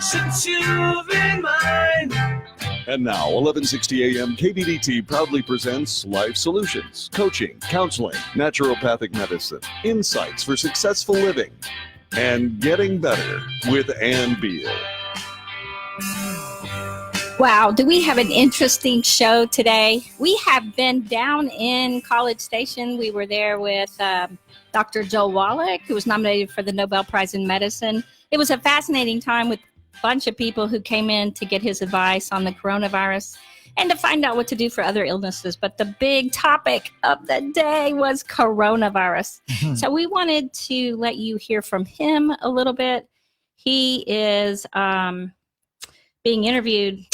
since you've been mine. And now, 1160 AM KBDT proudly presents Life Solutions, coaching, counseling, naturopathic medicine, insights for successful living, and getting better with Ann Beal. Wow, do we have an interesting show today? We have been down in College Station. We were there with Dr. Joel Wallach, who was nominated for the Nobel Prize in Medicine. It was a fascinating time with a bunch of people who came in to get his advice on the coronavirus and to find out what to do for other illnesses. But the big topic of the day was coronavirus. Mm-hmm. So we wanted to let you hear from him a little bit. He is being interviewed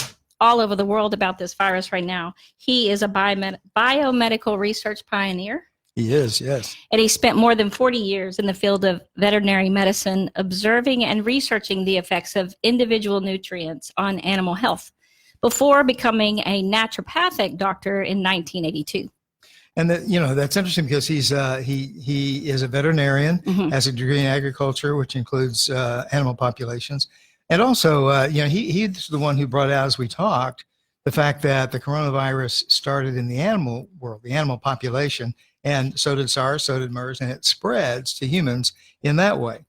all over the world about this virus right now. He is a biomedical research pioneer. He is, yes. And he spent more than 40 years in the field of veterinary medicine, observing and researching the effects of individual nutrients on animal health before becoming a naturopathic doctor in 1982. And that's interesting because he is a veterinarian, mm-hmm. has a degree in agriculture, which includes animal populations. And also, he's the one who brought out, as we talked, the fact that the coronavirus started in the animal world, the animal population, and so did SARS, so did MERS, and it spreads to humans in that way.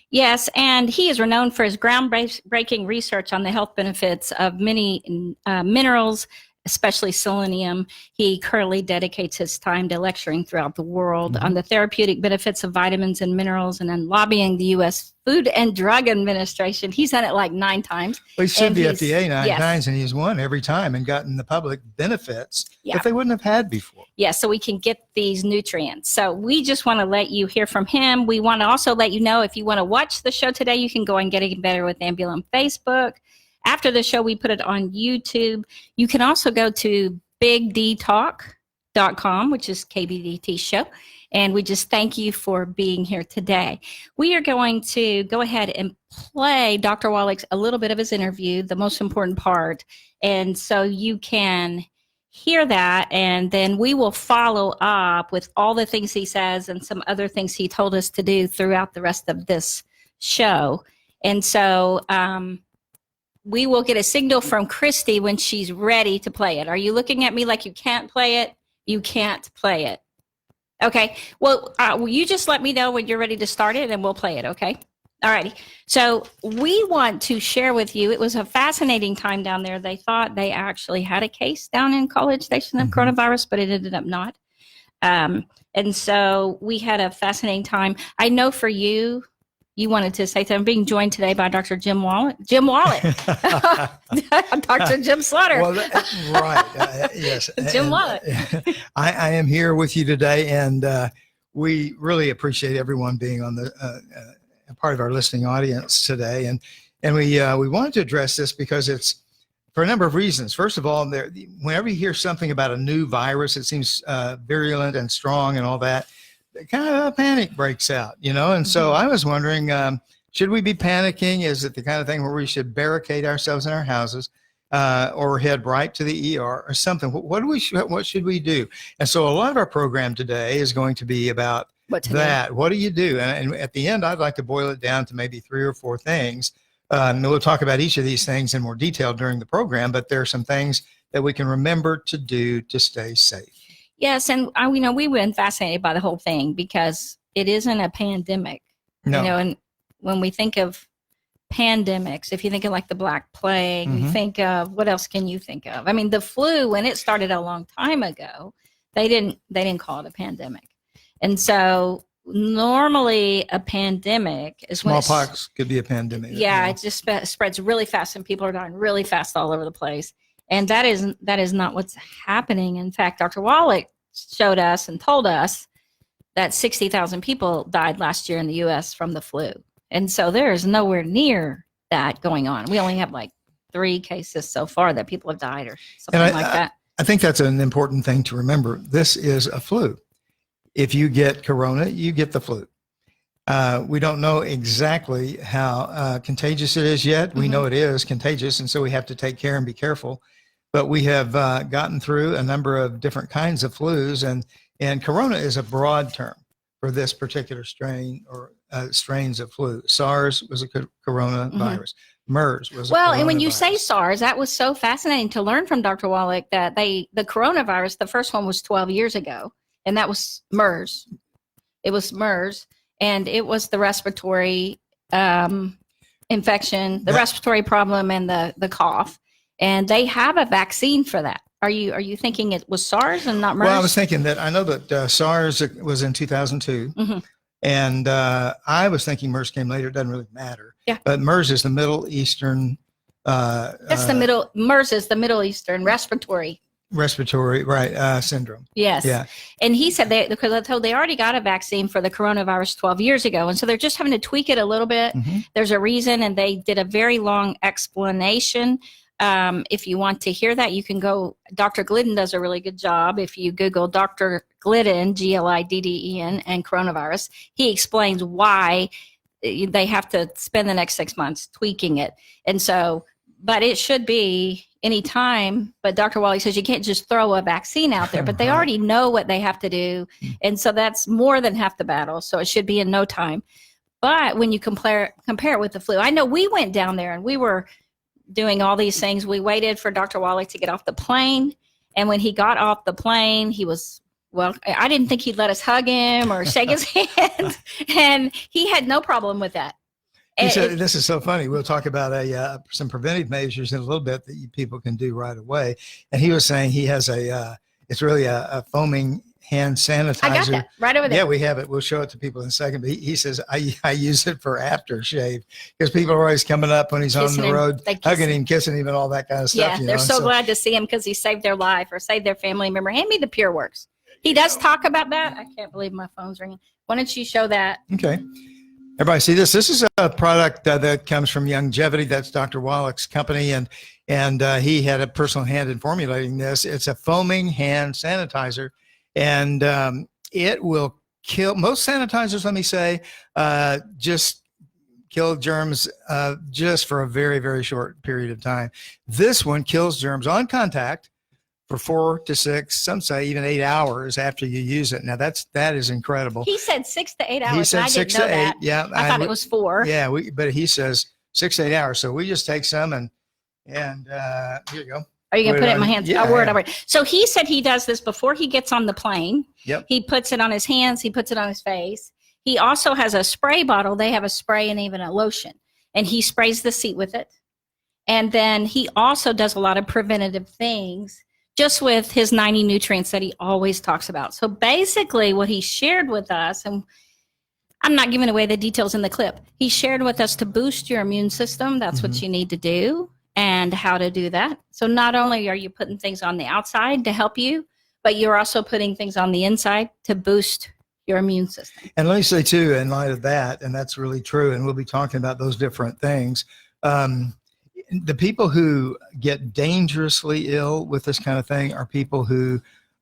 Yes, and he is renowned for his groundbreaking research on the health benefits of many minerals, especially selenium. He currently dedicates his time to lecturing throughout the world mm-hmm. on the therapeutic benefits of vitamins and minerals, and then lobbying the U.S. Food and Drug Administration. He's done it like 9 times. Well, he's sued the FDA 9 times, and he's won every time and gotten the public benefits that they wouldn't have had before. Yeah, so we can get these nutrients. So we just want to let you hear from him. We want to also let you know, if you want to watch the show today, you can go and Getting Better with Ann Beal on Facebook. After the show, we put it on YouTube. You can also go to bigdtalk.com, which is KBDT show. And we just thank you for being here today. We are going to go ahead and play Dr. Wallach's a little bit of his interview, the most important part. And so you can hear that, and then we will follow up with all the things he says and some other things he told us to do throughout the rest of this show. And so we will get a signal from Christy when she's ready to play it. Are you looking at me like you can't play it? You can't play it. Okay. Well, you just let me know when you're ready to start it, and we'll play it, okay? All righty. So we want to share with you, it was a fascinating time down there. They thought they actually had a case down in College Station of mm-hmm. coronavirus, but it ended up not. And so we had a fascinating time. I know for you, you wanted to say something. I'm being joined today by Dr. Jim Wallach. Dr. Jim Slaughter. Well, right. Yes. Jim Wallach. I am here with you today, and we really appreciate everyone being on the part of our listening audience today. And we wanted to address this because it's for a number of reasons. First of all, whenever you hear something about a new virus, it seems virulent and strong and all that, kind of a panic breaks out, and so I was wondering, should we be panicking? Is it the kind of thing where we should barricade ourselves in our houses or head right to the ER or something? What should we do? And so a lot of our program today is going to be about that. What do you do? And at the end, I'd like to boil it down to maybe 3 or 4 things. And we'll talk about each of these things in more detail during the program, but there are some things that we can remember to do to stay safe. Yes, and we've been fascinated by the whole thing because it isn't a pandemic. No. And when we think of pandemics, if you think of like the Black Plague, mm-hmm. you think of, what else can you think of? I mean, the flu, when it started a long time ago, they didn't call it a pandemic. And so normally a pandemic is when smallpox could be a pandemic. Yeah, it just spreads really fast and people are dying really fast all over the place. And that is not what's happening. In fact, Dr. Wallach showed us and told us that 60,000 people died last year in the U.S. from the flu. And so there is nowhere near that going on. We only have like 3 cases so far that people have died or something like that. I think that's an important thing to remember. This is a flu. If you get corona, you get the flu. We don't know exactly how contagious it is yet. We mm-hmm. know it is contagious, and so we have to take care and be careful. But we have gotten through a number of different kinds of flus, and corona is a broad term for this particular strain or strains of flu. SARS was a coronavirus. MERS was. Well, and when you say SARS, that was so fascinating to learn from Dr. Wallach that the coronavirus, the first one was 12 years ago, and that was MERS. It was MERS, and it was the respiratory infection, the respiratory problem, and the cough. And they have a vaccine for that. Are you thinking it was SARS and not MERS? Well, I was thinking that I know that SARS was in 2002. Mm-hmm. And I was thinking MERS came later. It doesn't really matter. Yeah. But MERS is the Middle Eastern. MERS is the Middle Eastern respiratory syndrome. Yes. Yeah. And he said because I told they already got a vaccine for the coronavirus 12 years ago. And so they're just having to tweak it a little bit. Mm-hmm. There's a reason. And they did a very long explanation. If you want to hear that, you can go. Dr. Glidden does a really good job. If you Google Dr. Glidden, Glidden, and coronavirus, he explains why they have to spend the next 6 months tweaking it. And so, but it should be any time. But Dr. Wallach says you can't just throw a vaccine out there, but they already know what they have to do. And so that's more than half the battle. So it should be in no time. But when you compare it with the flu, I know we went down there and we were doing all these things. We waited for Dr. Wallach to get off the plane. And when he got off the plane, he was, well, I didn't think he'd let us hug him or shake his hand. And he had no problem with that. He said, this is so funny. We'll talk about some preventive measures in a little bit that people can do right away. And he was saying he has it's really a foaming hand sanitizer. I got that right over there. Yeah, we have it. We'll show it to people in a second. But he says, I use it for aftershave because people are always coming up when he's kissing on the road, hugging him, kissing him, and all that kind of stuff. Yeah, they're so glad to see him because he saved their life or saved their family member. Hand me the PureWorks. He does talk about that. I can't believe my phone's ringing. Why don't you show that? Okay. Everybody see this? This is a product that comes from Longevity. That's Dr. Wallach's company. And he had a personal hand in formulating this. It's a foaming hand sanitizer. And it will kill most sanitizers, let me say, just kill germs just for a very, very short period of time. This one kills germs on contact for 4 to 6, some say even 8 hours after you use it. Now that is incredible. He said 6 to 8 hours. He said 6 to 8. Yeah, I thought it was 4. Yeah, but he says 6 to 8 hours. So we just take some and here you go. Are you going to put it in my hands? Yeah, I'll wear it. So he said he does this before he gets on the plane. Yep. He puts it on his hands. He puts it on his face. He also has a spray bottle. They have a spray and even a lotion. And he sprays the seat with it. And then he also does a lot of preventative things just with his 90 nutrients that he always talks about. So basically what he shared with us, and I'm not giving away the details in the clip, he shared with us to boost your immune system. That's what you need to do. And how to do that. So not only are you putting things on the outside to help you, but you're also putting things on the inside to boost your immune system. And let me say too, in light of that, and that's really true, and we'll be talking about those different things. The people who get dangerously ill with this kind of thing are people who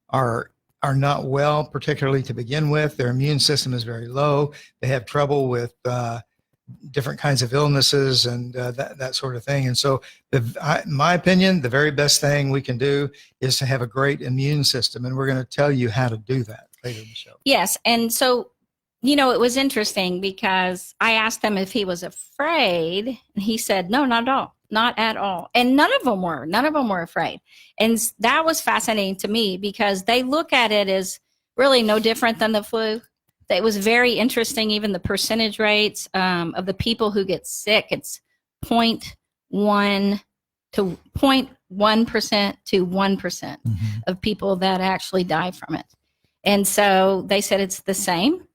are not well, particularly to begin with. Their immune system is very low. They have trouble with different kinds of illnesses and that sort of thing. And so in my opinion, the very best thing we can do is to have a great immune system. And we're going to tell you how to do that later in the show. Yes. And so, it was interesting because I asked him if he was afraid and he said, no, not at all. Not at all. And none of them were afraid. And that was fascinating to me because they look at it as really no different than the flu. It was very interesting, even the percentage rates of the people who get sick. It's 0.1% to 1% of people that actually die from it. And so they said it's the same.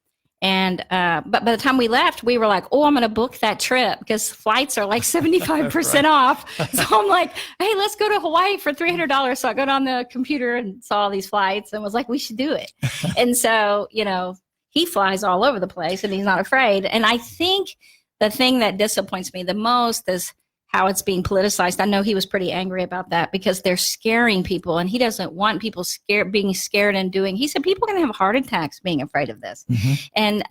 And but by the time we left, we were like, oh, I'm going to book that trip because flights are like 75% right. off. So I'm like, hey, let's go to Hawaii for $300. So I got on the computer and saw all these flights and was like, we should do it. And so, he flies all over the place and he's not afraid. And I think the thing that disappoints me the most is how it's being politicized. I know he was pretty angry about that because they're scaring people and he doesn't want people being scared and doing. He said people are going to have heart attacks being afraid of this. And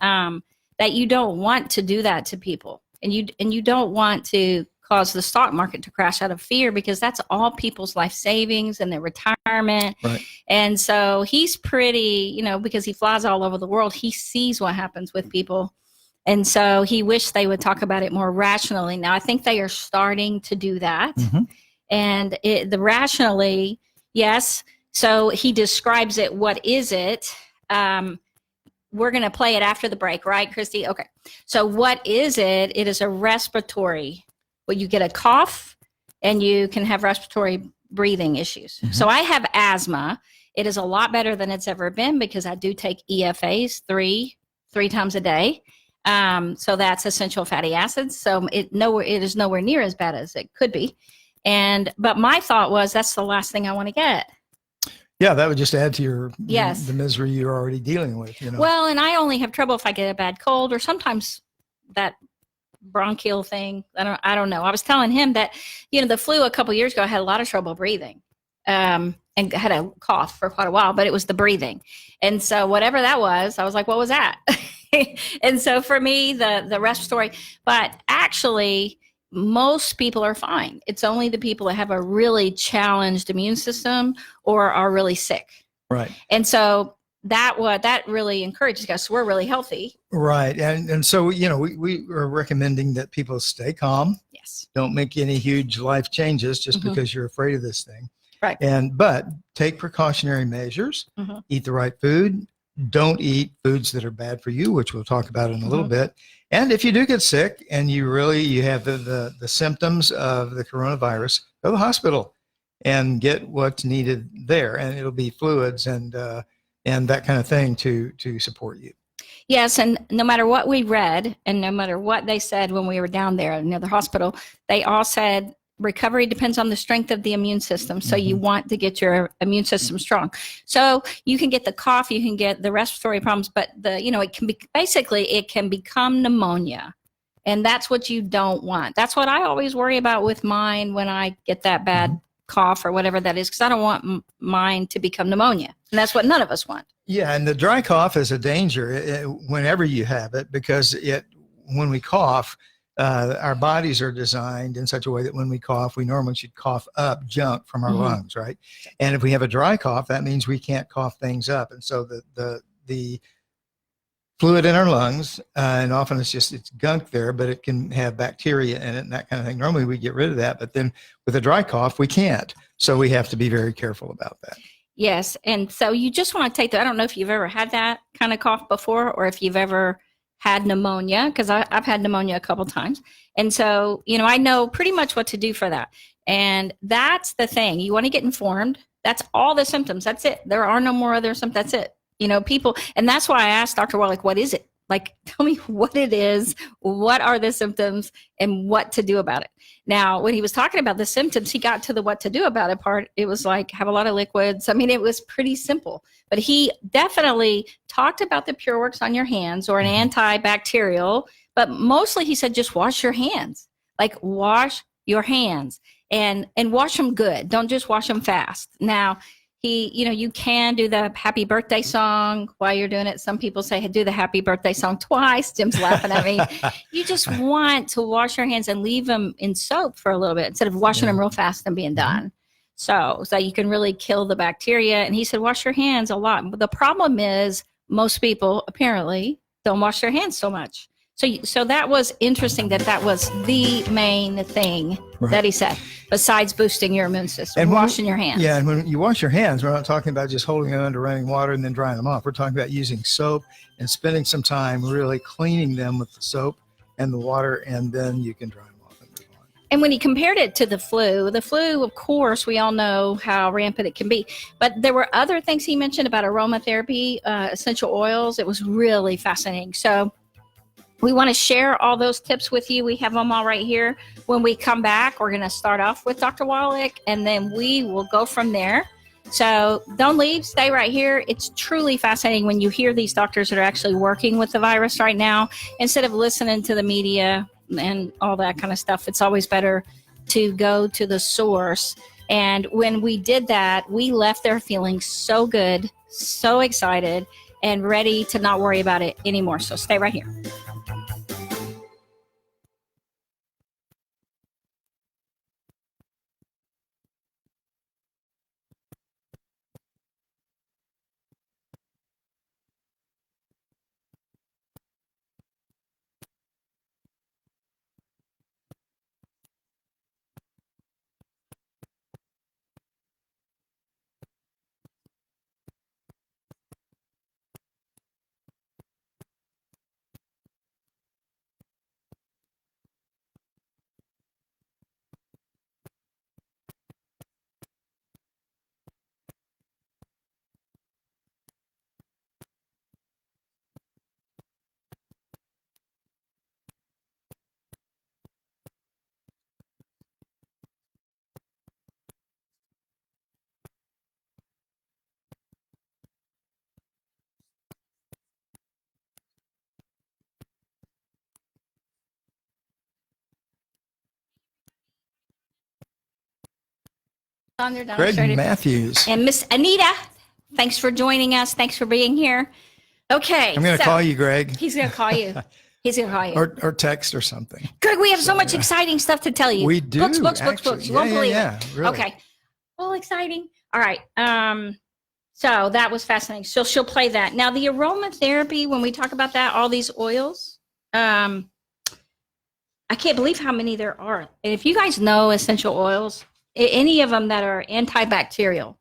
that you don't want to do that to people. And you don't want to cause the stock market to crash out of fear because that's all people's life savings and their retirement. Right. And so he's pretty, because he flies all over the world, he sees what happens with people And so he wished they would talk about it more rationally. Now, I think they are starting to do that. And the rationally, yes. So he describes it. What is it? We're going to play it after the break, right, Christy? Okay. So what is it? It is a respiratory. Well, you get a cough and you can have respiratory breathing issues. So I have asthma. It is a lot better than it's ever been because I do take EFAs three times a day. So that's essential fatty acids. So it is nowhere near as bad as it could be. But my thought was that's the last thing I want to get. Yeah, that would just add to your Yes. the misery you're already dealing with. Well, and I only have trouble if I get a bad cold or sometimes that bronchial thing. I don't know. I was telling him that, the flu a couple years ago, I had a lot of trouble breathing, and had a cough for quite a while, but it was the breathing. And so whatever that was, I was like, what was that? And so for me, the respiratory, but actually most people are fine. It's only the people that have a really challenged immune system or are really sick. Right. And so that really encourages us. We're really healthy. Right. And so, we are recommending that people stay calm. Yes. Don't make any huge life changes just because you're afraid of this thing. Right. But take precautionary measures, eat the right food, don't eat foods that are bad for you, which we'll talk about in a little bit. And if you do get sick and you have the symptoms of the coronavirus, go to the hospital and get what's needed there. And it'll be fluids and that kind of thing to support you. Yes, and no matter what we read and no matter what they said when we were down there in the hospital, they all said recovery depends on the strength of the immune system. So you want to get your immune system strong. So you can get the cough, you can get the respiratory problems, but it can become pneumonia. And that's what you don't want. That's what I always worry about with mine when I get that bad cough or whatever that is, because I don't want mine to become pneumonia. And that's what none of us want. Yeah, and the dry cough is a danger whenever you have it, because when we cough, our bodies are designed in such a way that when we cough, we normally should cough up junk from our lungs, right? And if we have a dry cough, that means we can't cough things up. And so the fluid in our lungs, and often it's gunk there, but it can have bacteria in it and that kind of thing. Normally we get rid of that, but then with a dry cough, we can't. So we have to be very careful about that. Yes. And so you just want to take I don't know if you've ever had that kind of cough before or if you've ever had pneumonia, because I've had pneumonia a couple times. And so, I know pretty much what to do for that. And that's the thing. You want to get informed. That's all the symptoms. That's it. There are no more other symptoms. That's it. People, and that's why I asked Dr. Wallach, what is it? Like, tell me what it is, what are the symptoms, and what to do about it. Now, when he was talking about the symptoms, he got to the what to do about it part. It was like, have a lot of liquids. I mean, it was pretty simple. But he definitely talked about the PureWorks on your hands or an antibacterial. But mostly he said, just wash your hands. Like, wash your hands and wash them good. Don't just wash them fast. Now, you can do the happy birthday song while you're doing it. Some people say, do the happy birthday song twice. Jim's laughing at me. You just want to wash your hands and leave them in soap for a little bit instead of washing them real fast and being done. So you can really kill the bacteria. And he said, wash your hands a lot. But the problem is most people apparently don't wash their hands so much. So that was interesting that was the main thing that he said, besides boosting your immune system, and washing your hands. Yeah, and when you wash your hands, we're not talking about just holding them under running water and then drying them off. We're talking about using soap and spending some time really cleaning them with the soap and the water, and then you can dry them off and move on. And when he compared it to the flu, of course, we all know how rampant it can be. But there were other things he mentioned about aromatherapy, essential oils. It was really fascinating. So we want to share all those tips with you. We have them all right here. When we come back, we're going to start off with Dr. Wallach, and then we will go from there. So don't leave. Stay right here. It's truly fascinating when you hear these doctors that are actually working with the virus right now. Instead of listening to the media and all that kind of stuff, it's always better to go to the source. And when we did that, we left there feeling so good, so excited, and ready to not worry about it anymore. So stay right here. Thunder Greg Demonstrated. Matthews. And Miss Anita, thanks for joining us. Thanks for being here. Okay. I'm going to call you, Greg. He's going to call you. He's going to call you. Or text or something. Greg, we have so much exciting stuff to tell you. We do. Books. Actually. You won't believe it. Really. Okay. All exciting. All right. So that was fascinating. So she'll play that. Now, the aromatherapy, when we talk about that, all these oils, I can't believe how many there are. And if you guys know essential oils, any of them that are antibacterial,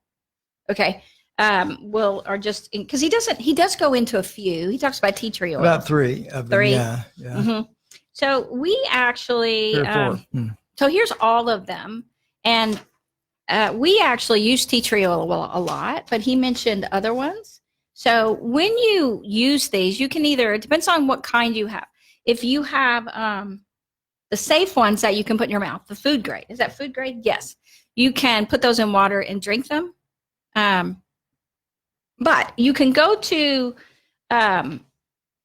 okay, are just, because he does go into a few. He talks about tea tree oil. About 3 of them. 3. Yeah. Mm-hmm. So we actually, 3 or 4. So here's all of them. And we actually use tea tree oil a lot, but he mentioned other ones. So when you use these, you can either, it depends on what kind you have. If you have the safe ones that you can put in your mouth, the food grade. Is that food grade? Yes. You can put those in water and drink them. But you can go to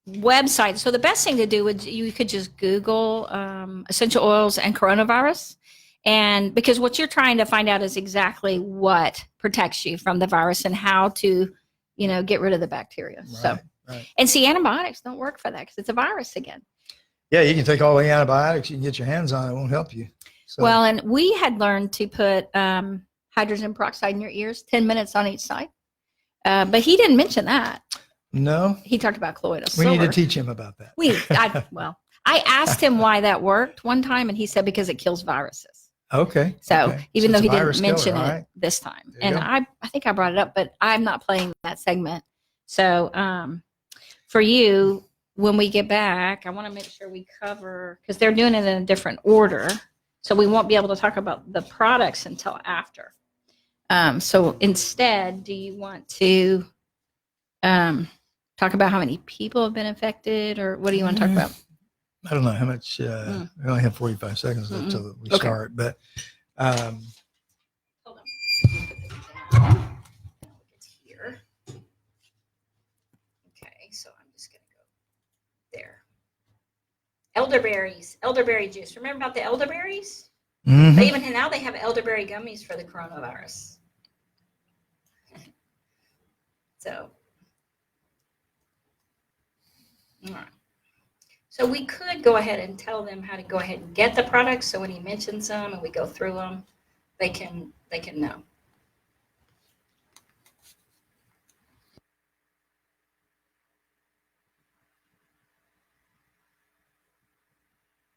websites. So the best thing to do would, you could just Google essential oils and coronavirus. And because what you're trying to find out is exactly what protects you from the virus and how to, get rid of the bacteria. Right. And see, antibiotics don't work for that because it's a virus again. Yeah, you can take all the antibiotics you can get your hands on. It won't help you. So. Well, and we had learned to put hydrogen peroxide in your ears, 10 minutes on each side. But he didn't mention that. No. He talked about colloidal We silver. need to teach him about that. I asked him why that worked one time, and he said because it kills viruses. Okay. So even though he didn't mention killer, it right. this time, There you and go. I think I brought it up, but I'm not playing that segment. So for you, when we get back, I want to make sure we cover, because they're doing it in a different order, so we won't be able to talk about the products until after. So instead, do you want to talk about how many people have been affected, or what do you want to talk about? I don't know how much. We only have 45 seconds until we start, but Hold on. It's here. Okay, so I'm just going to go there. Elderberries, elderberry juice. Remember about the elderberries? mhm. They now they have elderberry gummies for the coronavirus. So, all right. So we could go ahead and tell them how to go ahead and get the products. So when he mentions them and we go through them, they can know.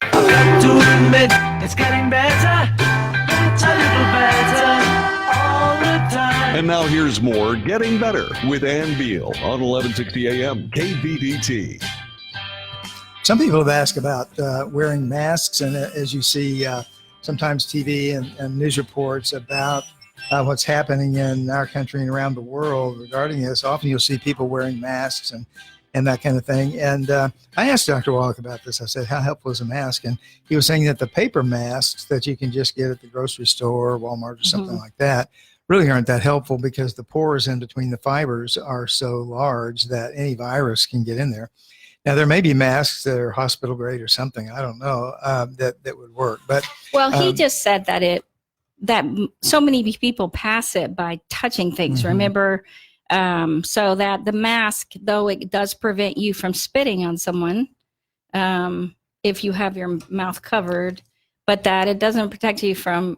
To admit, it's getting better, a little better all the time. And now here's more Getting Better with Ann Beal on 1160 AM KBDT. Some people have asked about wearing masks, and as you see sometimes TV and news reports about what's happening in our country and around the world regarding this, often you'll see people wearing masks and that kind of thing. And I asked Dr. Wallach about this. I said, how helpful is a mask? And he was saying that the paper masks that you can just get at the grocery store, Walmart, or something like that, really aren't that helpful because the pores in between the fibers are so large that any virus can get in there. Now, there may be masks that are hospital grade or something, I don't know, that would work. But Well, he just said that so many people pass it by touching things, remember? So that the mask, though it does prevent you from spitting on someone if you have your mouth covered, but that it doesn't protect you from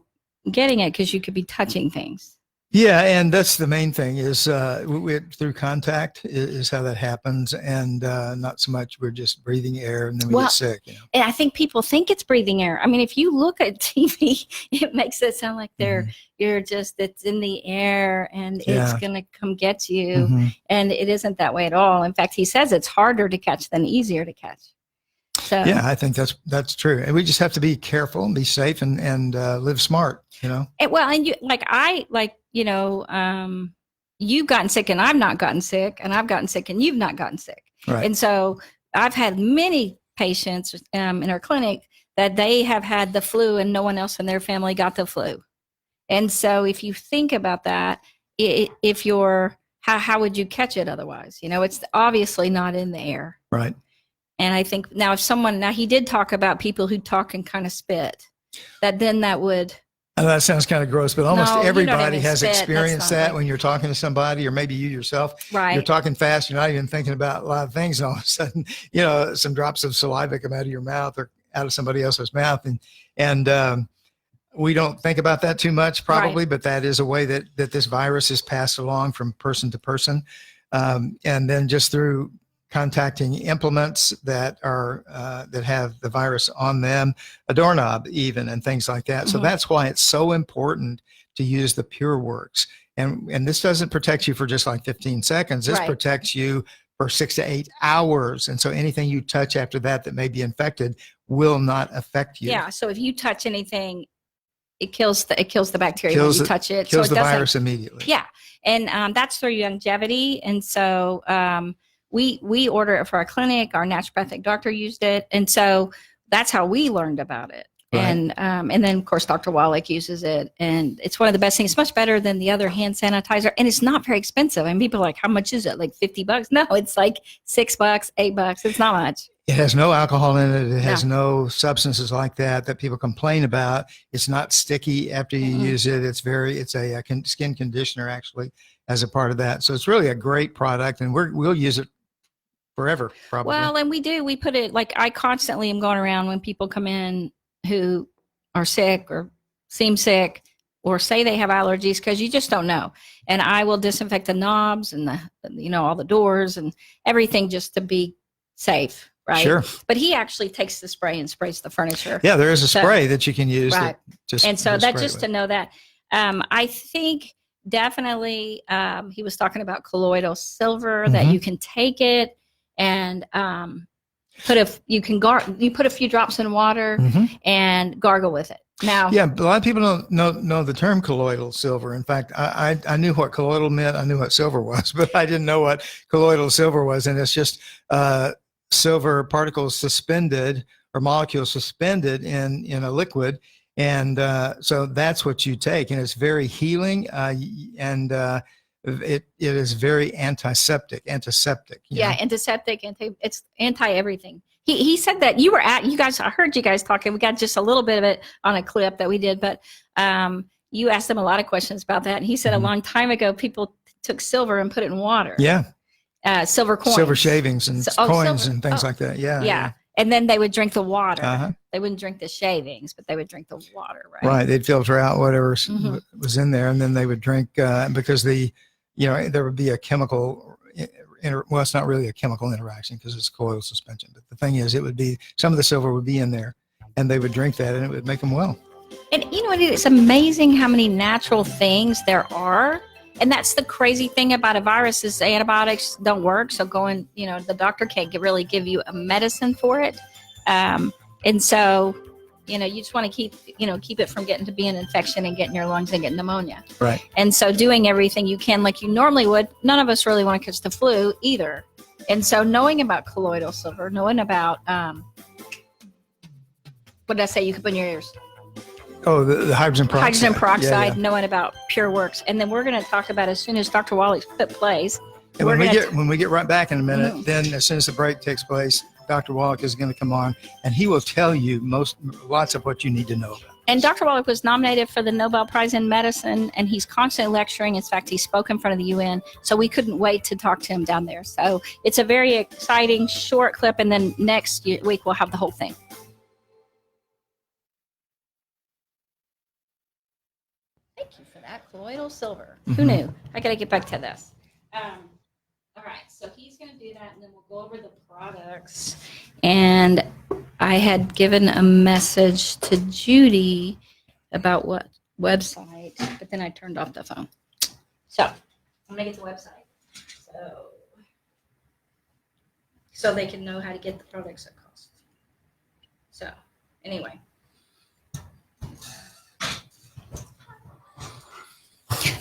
getting it because you could be touching things. yeah, and that's the main thing is through contact is how that happens, and not so much we're just breathing air and then we get sick. And I think people think it's breathing air. I mean, if you look at TV, it makes it sound like it's in the air and it's going to come get you. And it isn't that way at all. In fact, he says it's harder to catch than easier to catch. So yeah, I think that's true. And we just have to be careful and be safe and live smart, And you've gotten sick and I've not gotten sick, and I've gotten sick and you've not gotten sick. Right. And so I've had many patients in our clinic that they have had the flu and no one else in their family got the flu. And so if you think about that, how would you catch it otherwise? It's obviously not in the air. Right. And I think now he did talk about people who talk and kind of spit, that would. I know that sounds kind of gross, but almost No, you don't everybody even has spit. That's experienced not that right. when you're talking to somebody, or maybe you yourself. Right. You're talking fast. You're not even thinking about a lot of things. And all of a sudden, some drops of saliva come out of your mouth or out of somebody else's mouth. And we don't think about that too much probably, but that is a way that this virus is passed along from person to person. And then just through contacting implements that are that have the virus on them, a doorknob even, and things like that. So that's why it's so important to use the PureWorks. And this doesn't protect you for just like 15 seconds. This protects you for 6 to 8 hours. And so anything you touch after that may be infected will not affect you. Yeah. So if you touch anything, it kills the bacteria when you touch it. Kills so the virus immediately. Yeah. And that's through longevity. And so we order it for our clinic. Our naturopathic doctor used it. And so that's how we learned about it. Right. And then of course, Dr. Wallach uses it, and it's one of the best things. It's much better than the other hand sanitizer. And it's not very expensive. And people are like, how much is it? Like $50? No, it's like $6, $8. It's not much. It has no alcohol in it. It has no substances like that people complain about. It's not sticky after you use it. It's a skin conditioner actually as a part of that. So it's really a great product, and we'll use it forever probably. Well, and we put it, like, I constantly am going around when people come in who are sick or seem sick or say they have allergies, because you just don't know. And I will disinfect the knobs and all the doors and everything just to be safe. Right. Sure. But he actually takes the spray and sprays the furniture. Yeah, there is a spray that you can use. Right. And so that just to know that. I think definitely he was talking about colloidal silver, that you can take it and you put a few drops in water and gargle with it. Now, yeah, a lot of people don't know the term colloidal silver. In fact, I knew what colloidal meant. I knew what silver was, but I didn't know what colloidal silver was. And it's just silver particles suspended or molecules suspended in a liquid. And so that's what you take. And it's very healing. It is very antiseptic. Antiseptic, it's anti everything. He said that I heard you guys talking. We got just a little bit of it on a clip that we did, but you asked him a lot of questions about that. And he said a long time ago, people took silver and put it in water. Yeah. Silver coins. Silver shavings and coins and things like that. Yeah. Yeah. And then they would drink the water. They wouldn't drink the shavings, but they would drink the water, right? Right. They'd filter out whatever was in there, and then they would drink because there would be a chemical well, it's not really a chemical interaction because it's colloidal suspension. But the thing is, some of the silver would be in there, and they would drink that, and it would make them well. And it's amazing how many natural things there are. And that's the crazy thing about a virus is antibiotics don't work. So the doctor can't really give you a medicine for it. And so, you just want to keep it from getting to be an infection and getting your lungs and getting pneumonia. Right. And so doing everything you can like you normally would. None of us really want to catch the flu either. And so knowing about colloidal silver, knowing about, what did I say you could put in your ears? Oh, the hydrogen peroxide. Hydrogen peroxide, Yeah. knowing about PureWorks. And then we're going to talk about, as soon as Dr. Wallach plays. And when we get right back in a minute, then as soon as the break takes place, Dr. Wallach is going to come on, and he will tell you lots of what you need to know about. And Dr. Wallach was nominated for the Nobel Prize in Medicine, and he's constantly lecturing. In fact, he spoke in front of the UN, so we couldn't wait to talk to him down there. So it's a very exciting short clip, and then next week we'll have the whole thing. Thank you for that, colloidal silver. Who knew? I got to get back to this. All right, so he's going to do that, and then we'll go over the products. And I had given a message to Judy about what website, but then I turned off the phone. So I'm going to get the website so they can know how to get the products at cost. So anyway.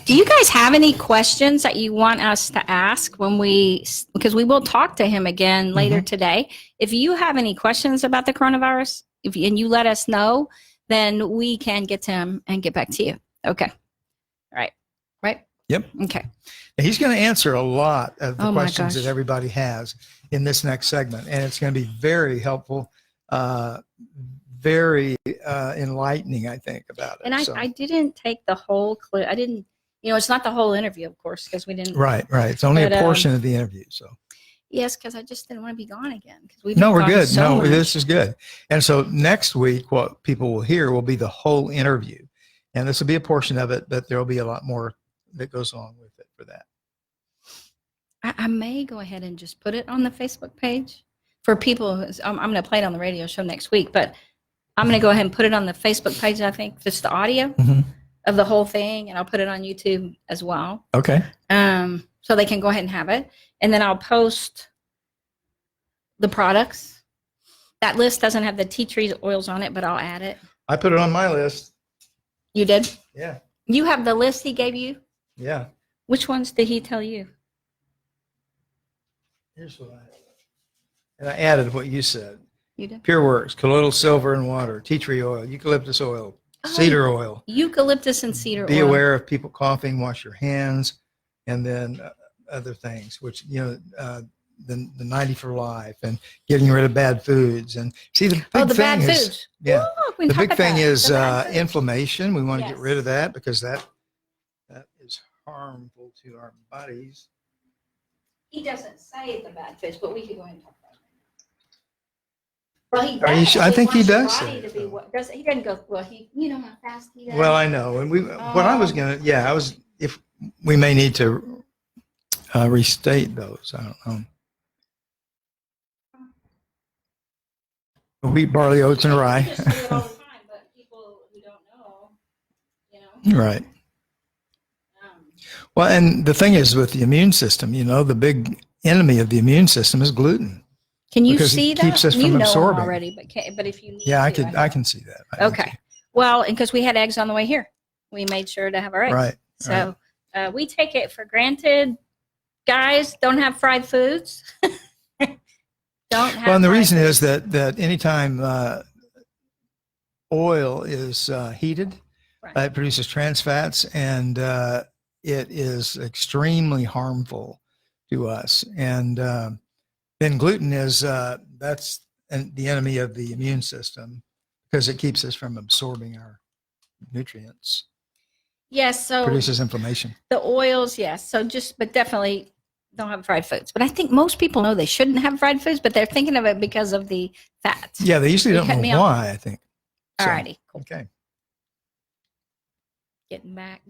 Do you guys have any questions that you want us to ask because we will talk to him again later today. If you have any questions about the coronavirus, and you let us know, then we can get to him and get back to you. Okay. All right. Right? Yep. Okay. He's going to answer a lot of the questions that everybody has in this next segment, and it's going to be very helpful, very enlightening, I think, about it. And I didn't take the whole clip. I didn't, it's not the whole interview, of course, because we didn't. Right. It's only But, a portion of the interview. So Yes, because I just didn't want to be gone again. We're good. So much. This is good. And so next week, what people will hear will be the whole interview, and this will be a portion of it, but there will be a lot more that goes along with it for that. I may go ahead and just put it on the Facebook page for people. I'm going to play it on the radio show next week, but I'm going to go ahead and put it on the Facebook page. I think just the audio of the whole thing, and I'll put it on YouTube as well. Okay. So they can go ahead and have it, and then I'll post the products. That list doesn't have the tea tree oils on it, but I'll add it. I put it on my list. You did? Yeah. You have the list he gave you? Yeah. Which ones did he tell you? Here's what and I added what you said. You did? Pure Works, colloidal silver and water, tea tree oil, eucalyptus oil, cedar oil. Eucalyptus and cedar oil. Be aware of people coughing, wash your hands, and then other things, which, the 90 for life and getting rid of bad foods. And see, the big thing bad is, foods. yeah, Ooh, the big thing is inflammation. inflammation. We want to get Yes. rid of that because that is harmful to our bodies. He doesn't say the bad foods, but we could go ahead and talk about it. Well, he Are you does. sure? I think he wants your does body say to it, be though. he doesn't go, well, how fast he does. Well, I know. And what I was going to, if we may need to restate those. I don't know. Wheat, barley, oats, and rye. We just say it all the time, but people who don't know, Right. Well, and the thing is with the immune system, the big enemy of the immune system is gluten. Can you Because see it that? keeps us you from know absorbing. already, but if you need Yeah, I to, can see that. I can Okay. see. Well, and because we had eggs on the way here, we made sure to have our eggs. Right. So we take it for granted. Guys, don't have fried foods. Don't have. Well, and the fried reason foods. is that anytime oil is heated, Right. it produces trans fats, and it is extremely harmful to us. And then gluten is that's the enemy of the immune system because it keeps us from absorbing our nutrients. Yes, so Produces inflammation. the oils, yes. So but definitely don't have fried foods. But I think most people know they shouldn't have fried foods, but they're thinking of it because of the fats. Yeah, they usually You don't cut know me off. why, I think. All So, righty, cool. Okay. Getting back.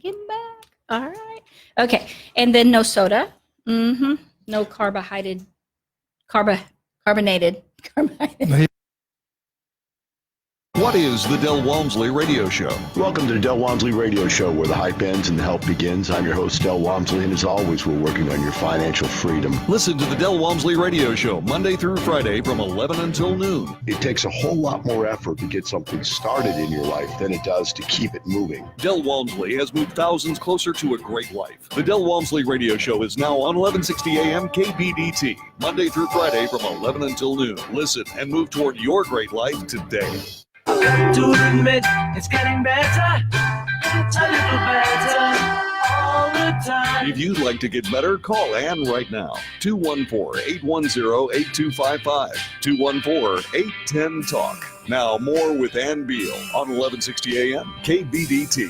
All right. Okay, and then no soda. No carbonated. What is the Del Walmsley Radio Show? Welcome to the Del Walmsley Radio Show, where the hype ends and the help begins. I'm your host, Del Walmsley, and as always, we're working on your financial freedom. Listen to the Del Walmsley Radio Show Monday through Friday from 11 until noon. It takes a whole lot more effort to get something started in your life than it does to keep it moving. Del Walmsley has moved thousands closer to a great life. The Del Walmsley Radio Show is now on 1160 AM KBDT, Monday through Friday from 11 until noon. Listen and move toward your great life today. I've got to admit, it's getting better, a little better, all the time. If you'd like to get better, call Ann right now. 214-810-8255. 214-810-TALK. Now more with Ann Beal on 1160 AM KBDT.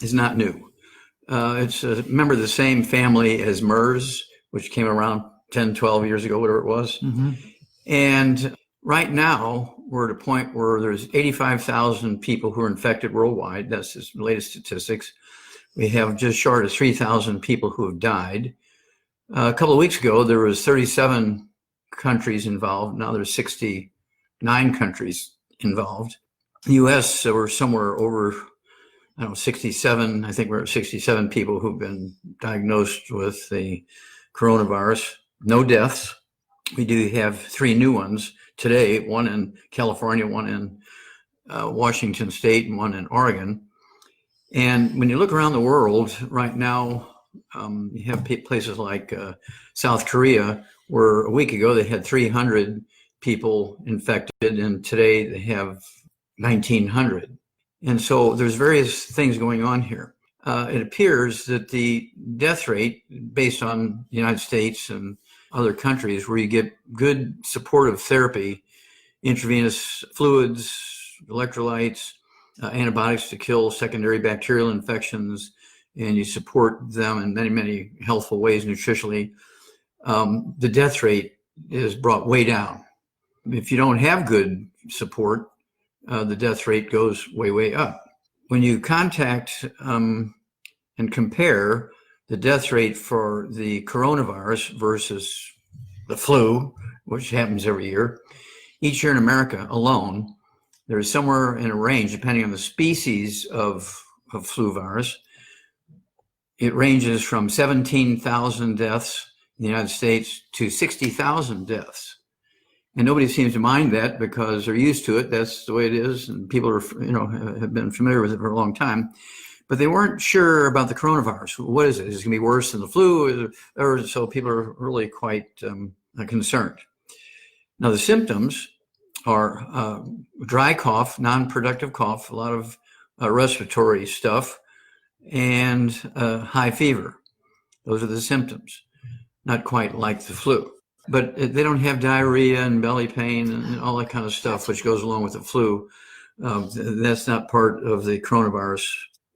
Is not new. It's a member of the same family as MERS, which came around 10, 12 years ago, whatever it was. And right now, we're at a point where there's 85,000 people who are infected worldwide. That's the latest statistics. We have just short of 3,000 people who have died. A couple of weeks ago, there was 37 countries involved. Now there's 69 countries involved. The U.S., we're somewhere over 67. I think we're at 67 people who've been diagnosed with the coronavirus. No deaths. We do have 3 new ones today, one in California, one in Washington State, and one in Oregon. And when you look around the world right now, you have places like South Korea, where a week ago they had 300 people infected, and today they have 1,900. And so there's various things going on here. It appears that the death rate, based on the United States and other countries where you get good supportive therapy, intravenous fluids, electrolytes, antibiotics to kill secondary bacterial infections, and you support them in many, many healthful ways nutritionally, the death rate is brought way down. If you don't have good support, the death rate goes way, way up. When you contact and compare the death rate for the coronavirus versus the flu, which happens every year, each year in America alone, there's somewhere in a range, depending on the species of flu virus, it ranges from 17,000 deaths in the United States to 60,000 deaths. And nobody seems to mind that because they're used to it. That's the way it is. And people are, have been familiar with it for a long time. But they weren't sure about the coronavirus. What is it? Is it going to be worse than the flu? Or so people are really quite concerned. Now, the symptoms are dry cough, non-productive cough, a lot of respiratory stuff, and high fever. Those are the symptoms. Not quite like the flu. But they don't have diarrhea and belly pain and all that kind of stuff, which goes along with the flu. That's not part of the coronavirus.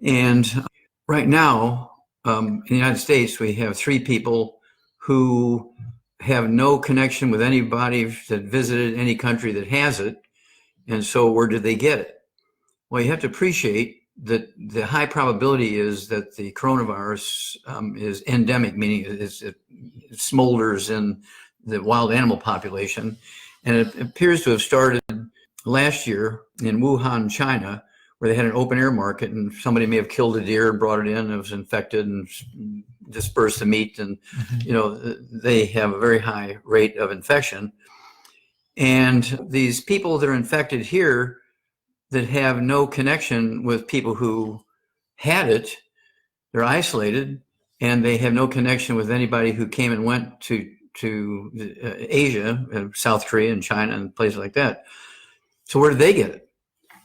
And right now, in the United States, we have 3 people who have no connection with anybody that visited any country that has it. And so where did they get it? Well, you have to appreciate that the high probability is that the coronavirus is endemic, meaning it smolders in the wild animal population. And it appears to have started last year in Wuhan, China, where they had an open air market and somebody may have killed a deer and brought it in and it was infected and dispersed the meat. And, they have a very high rate of infection. And these people that are infected here that have no connection with people who had it, they're isolated and they have no connection with anybody who came and went to Asia, South Korea and China and places like that. So where did they get it?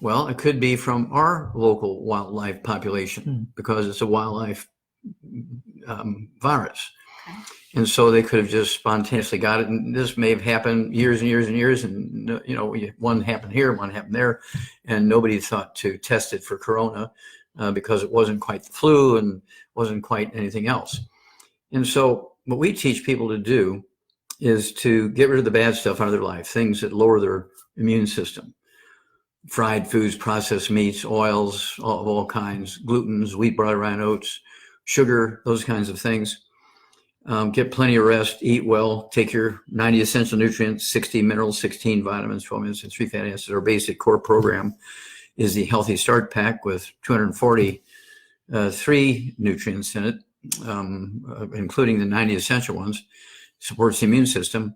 Well, it could be from our local wildlife population because it's a wildlife virus. Okay. And so they could have just spontaneously got it. And this may have happened years and years and years. And, one happened here, one happened there. And nobody thought to test it for corona because it wasn't quite the flu and wasn't quite anything else. And so what we teach people to do is to get rid of the bad stuff out of their life, things that lower their immune system. Fried foods, processed meats, oils of all kinds, glutens, wheat, bran, rye, oats, sugar, those kinds of things. Get plenty of rest, eat well, take your 90 essential nutrients, 60 minerals, 16 vitamins, 12 minerals, and 3 fatty acids. Our basic core program is the Healthy Start Pack with 243 nutrients in it, including the 90 essential ones, supports the immune system.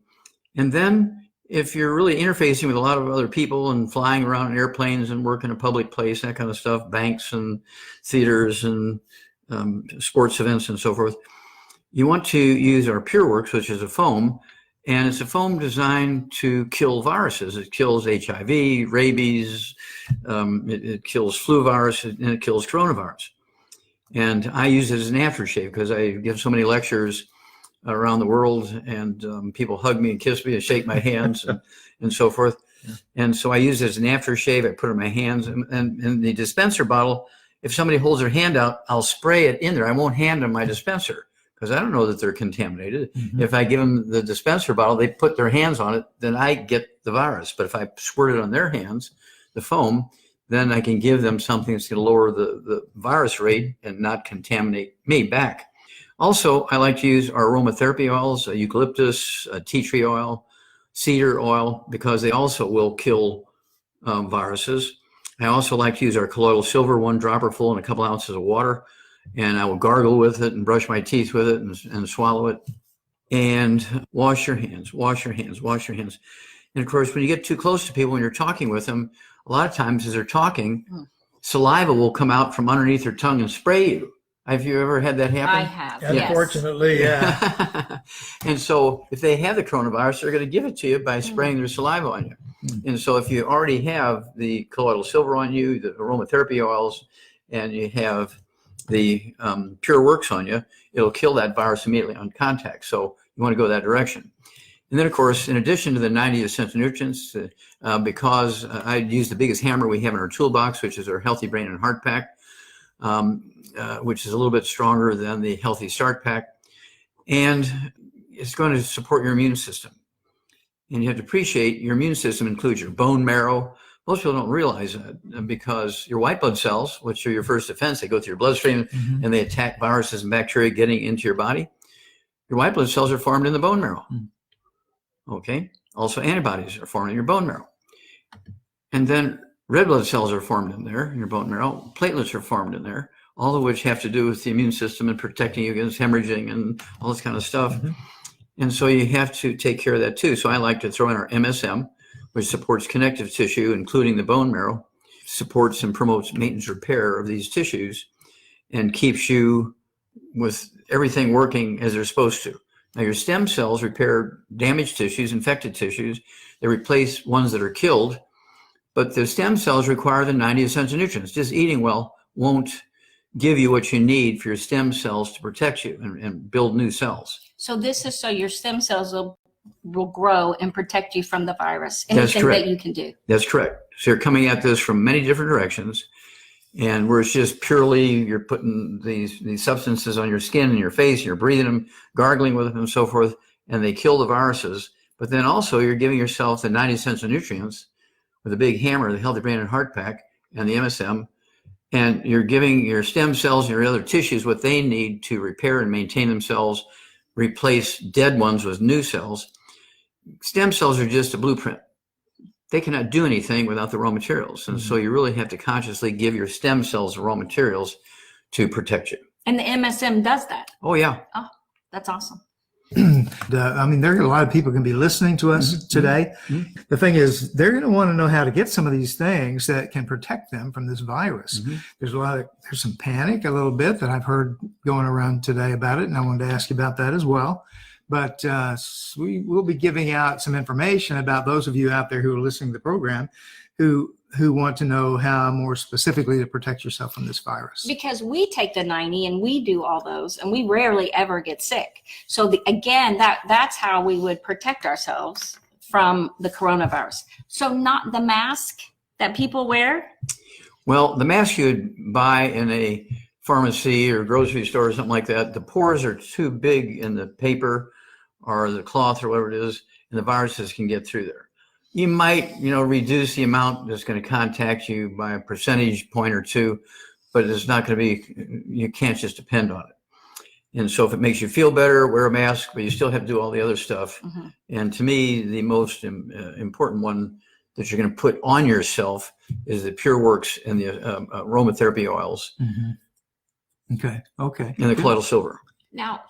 And then if you're really interfacing with a lot of other people and flying around in airplanes and work in a public place, that kind of stuff, banks and theaters and sports events and so forth, you want to use our PureWorks, which is a foam, and it's a foam designed to kill viruses. It kills HIV, rabies, it kills flu virus, and it kills coronavirus. And I use it as an aftershave because I give so many lectures around the world, and people hug me and kiss me and shake my hands and so forth. Yeah. And so I use it as an aftershave. I put it in my hands, and the dispenser bottle, if somebody holds their hand out, I'll spray it in there. I won't hand them my dispenser because I don't know that they're contaminated. Mm-hmm. If I give them the dispenser bottle, they put their hands on it, then I get the virus. But if I squirt it on their hands, the foam, then I can give them something that's going to lower the virus rate and not contaminate me back. Also, I like to use our aromatherapy oils, eucalyptus, tea tree oil, cedar oil, because they also will kill viruses. I also like to use our colloidal silver, 1 dropper full in a couple ounces of water, and I will gargle with it and brush my teeth with it and swallow it. And wash your hands, wash your hands, wash your hands. And of course, when you get too close to people, when you're talking with them, a lot of times as they're talking, saliva will come out from underneath their tongue and spray you. Have you ever had that happen? I have. Unfortunately, yeah. And so if they have the coronavirus, they're going to give it to you by spraying their saliva on you. Mm-hmm. And so if you already have the colloidal silver on you, the aromatherapy oils, and you have the PureWorks on you, it'll kill that virus immediately on contact. So You want to go that direction. And then, of course, in addition to the 90 essential nutrients, because I use the biggest hammer we have in our toolbox, which is our Healthy Brain and Heart Pack, which is a little bit stronger than the Healthy Start Pack. And it's going to support your immune system. And you have to appreciate your immune system includes your bone marrow. Most people don't realize that because your white blood cells, which are your first defense, they go through your bloodstream and they attack viruses and bacteria getting into your body. Your white blood cells are formed in the bone marrow. Okay. Also, antibodies are formed in your bone marrow. And then red blood cells are formed in there, in your bone marrow. Platelets are formed in there, all of which have to do with the immune system and protecting you against hemorrhaging and all this kind of stuff. And so you have to take care of that too. So I like to throw in our MSM, which supports connective tissue, including the bone marrow, supports and promotes maintenance repair of these tissues, and keeps you with everything working as they're supposed to. Now, your stem cells repair damaged tissues, infected tissues. They replace ones that are killed, but the stem cells require the 90 essential nutrients. Just eating well won't give you what you need for your stem cells to protect you and build new cells. So this is so your stem cells will grow and protect you from the virus. That's Anything correct. that you can do. That's correct. So you're coming at this from many different directions, and where it's just purely you're putting these substances on your skin and your face, and you're breathing them, gargling with them and so forth, and they kill the viruses. But then also you're giving yourself the 90 essential nutrients with a big hammer, the Healthy Brain and Heart Pack and the MSM, and you're giving your stem cells and your other tissues what they need to repair and maintain themselves, replace dead ones with new cells. Stem cells are just a blueprint. They cannot do anything without the raw materials. And so you really have to consciously give your stem cells the raw materials to protect you. And the MSM does that. Oh, yeah. Oh, that's awesome. I mean, there are a lot of people going to be listening to us today. The thing is, they're going to want to know how to get some of these things that can protect them from this virus. There's some panic a little bit that I've heard going around today about it, and I wanted to ask you about that as well. But we will be giving out some information about those of you out there who are listening to the program who want to know how more specifically to protect yourself from this virus. Because we take the 90 and we do all those and we rarely ever get sick. So that's how we would protect ourselves from the coronavirus. So not the mask that people wear? Well, the mask you'd buy in a pharmacy or grocery store or something like that, the pores are too big in the paper or the cloth or whatever it is, and the viruses can get through there. You might, reduce the amount that's going to contact you by a percentage point or two, but it's not going to be, you can't just depend on it. And so if it makes you feel better, wear a mask, but you still have to do all the other stuff. And to me, the most important one that you're going to put on yourself is the Pure Works and the aromatherapy oils. Okay. And the colloidal silver. Now,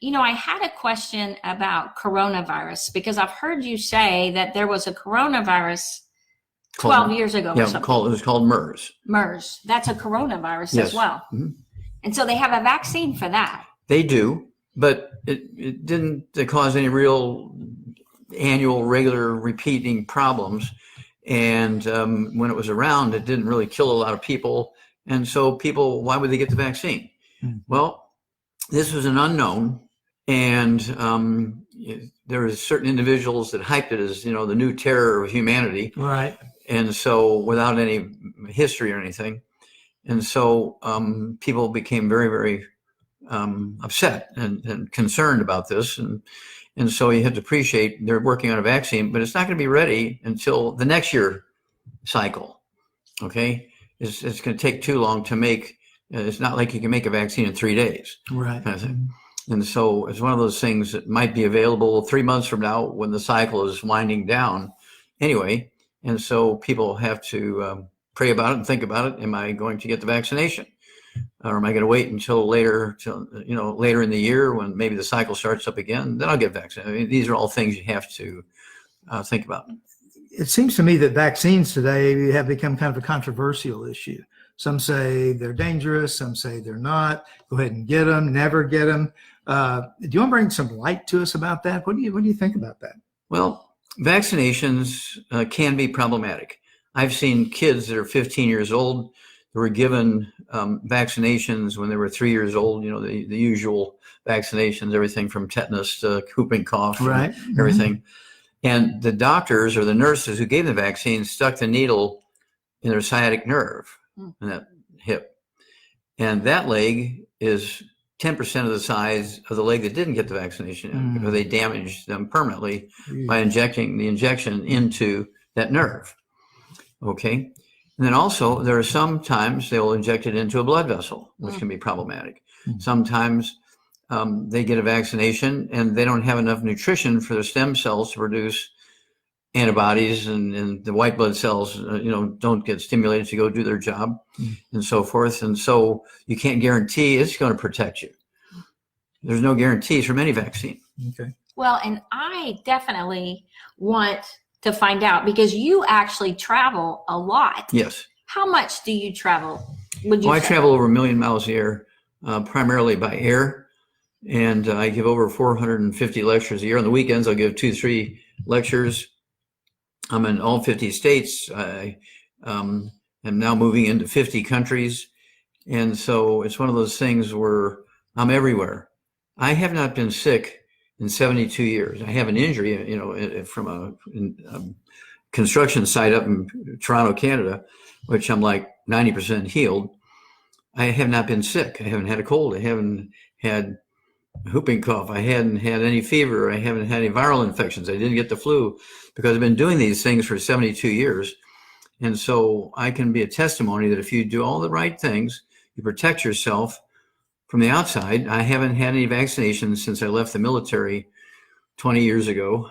I had a question about coronavirus because I've heard you say that there was a coronavirus 12 years ago or something. It was called MERS. MERS. That's a coronavirus Yes. as well. And so they have a vaccine for that. They do, but it didn't cause any real annual, regular, repeating problems. And when it was around, it didn't really kill a lot of people. And so why would they get the vaccine? Well, this was an unknown. And there was certain individuals that hyped it as, the new terror of humanity. Right. And so without any history or anything. And so people became very, very upset and concerned about this. And so you have to appreciate they're working on a vaccine, but it's not going to be ready until the next year cycle. Okay. It's going to take too long to make. It's not like you can make a vaccine in 3 days. Right. Kind of thing. And so it's one of those things that might be available 3 months from now when the cycle is winding down anyway. And so people have to pray about it and think about it. Am I going to get the vaccination? Or am I going to wait until later in the year when maybe the cycle starts up again? Then I'll get vaccinated. I mean, these are all things you have to think about. It seems to me that vaccines today have become kind of a controversial issue. Some say they're dangerous. Some say they're not. Go ahead and get them. Never get them. Do you want to bring some light to us about that? What do you think about that? Well, vaccinations can be problematic. I've seen kids that are 15 years old were given vaccinations when they were 3 years old, you know, the usual vaccinations, everything from tetanus to whooping cough, Right. and everything. And the doctors or the nurses who gave the vaccine stuck the needle in their sciatic nerve in that hip. And that leg is 10% of the size of the leg that didn't get the vaccination because they damaged them permanently by injecting the injection into that nerve. Okay. And then also there are sometimes they'll inject it into a blood vessel, which can be problematic. Sometimes they get a vaccination and they don't have enough nutrition for their stem cells to produce antibodies, and the white blood cells, don't get stimulated to go do their job and so forth. And so you can't guarantee it's going to protect you. There's no guarantees from any vaccine. Okay. Well, and I definitely want to find out, because you actually travel a lot. Yes. How much do you travel? Would you I say? travel over 1 million miles a year, primarily by air. And I give over 450 lectures a year. On the weekends, I'll give 2-3 lectures. I'm in all 50 states. I am now moving into 50 countries. And so it's one of those things where I'm everywhere. I have not been sick in 72 years. I have an injury, from a construction site up in Toronto, Canada, which I'm like 90% healed. I have not been sick. I haven't had a cold. I haven't had whooping cough. I hadn't had any fever. I haven't had any viral infections. I didn't get the flu because I've been doing these things for 72 years. And so I can be a testimony that if you do all the right things, you protect yourself from the outside. I haven't had any vaccinations since I left the military 20 years ago.